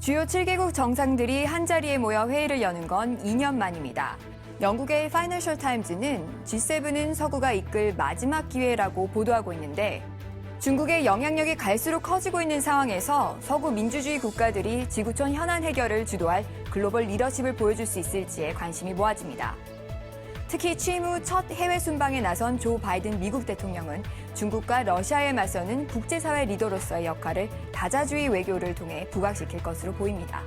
주요 7개국 정상들이 한자리에 모여 회의를 여는 건 2년 만입니다. 영국의 파이낸셜 타임즈는 G7은 서구가 이끌 마지막 기회라고 보도하고 있는데 중국의 영향력이 갈수록 커지고 있는 상황에서 서구 민주주의 국가들이 지구촌 현안 해결을 주도할 글로벌 리더십을 보여줄 수 있을지에 관심이 모아집니다. 특히 취임 후 첫 해외 순방에 나선 조 바이든 미국 대통령은 중국과 러시아에 맞서는 국제사회 리더로서의 역할을 다자주의 외교를 통해 부각시킬 것으로 보입니다.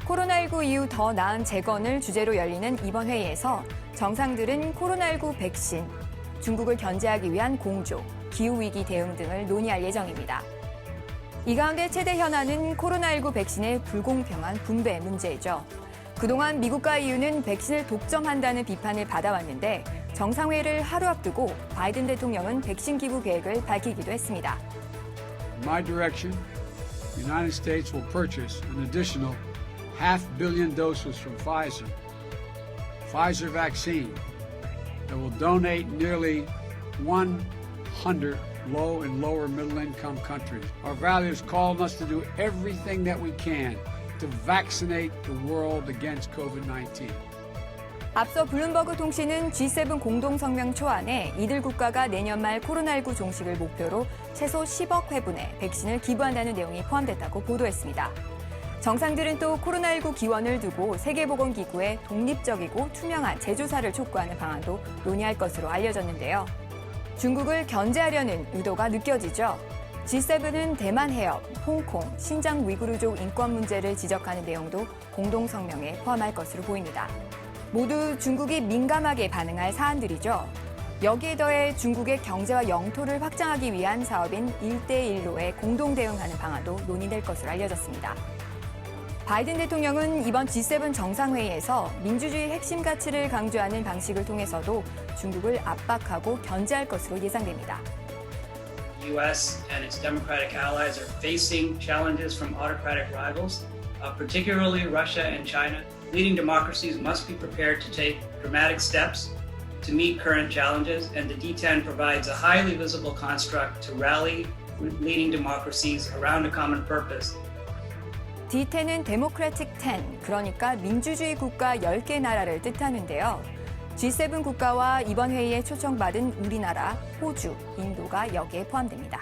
코로나19 이후 더 나은 재건을 주제로 열리는 이번 회의에서 정상들은 코로나19 백신, 중국을 견제하기 위한 공조, 기후위기 대응 등을 논의할 예정입니다. 이 가운데 최대 현안은 코로나19 백신의 불공평한 분배 문제이죠. 그동안 미국과 EU는 백신을 독점한다는 비판을 받아왔는데 정상회의를 하루 앞두고 바이든 대통령은 백신 기부 계획을 밝히기도 했습니다. In my direction, the United States will purchase an additional 500 million doses from Pfizer vaccine that will donate nearly 100 low and lower middle income countries. Our values call on us to do everything that we can to vaccinate the world against COVID-19. 앞서 블룸버그 통신은 G7 공동성명 초안에 이들 국가가 내년 말 코로나19 종식을 목표로 최소 10억 회분의 백신을 기부한다는 내용이 포함됐다고 보도했습니다. 정상들은 또 코로나19 기원을 두고 세계보건기구에 독립적이고 투명한 재조사를 촉구하는 방안도 논의할 것으로 알려졌는데요. 중국을 견제하려는 의도가 느껴지죠. G7은 대만 해협, 홍콩, 신장 위구르족 인권 문제를 지적하는 내용도 공동성명에 포함할 것으로 보입니다. 모두 중국이 민감하게 반응할 사안들이죠. 여기에 더해 중국의 경제와 영토를 확장하기 위한 사업인 1대1로에 공동 대응하는 방안도 논의될 것으로 알려졌습니다. 바이든 대통령은 이번 G7 정상회의에서 민주주의 핵심 가치를 강조하는 방식을 통해서도 중국을 압박하고 견제할 것으로 예상됩니다. The U.S. and its democratic allies are facing challenges from autocratic rivals, particularly Russia and China. Leading democracies must be prepared to take dramatic steps to meet current challenges, and the D10 provides a highly visible construct to rally leading democracies around a common purpose. D10은 데모크래틱 10, 그러니까 민주주의 국가 10개 나라를 뜻하는데요. G7 국가와 이번 회의에 초청받은 우리나라, 호주, 인도가 여기에 포함됩니다.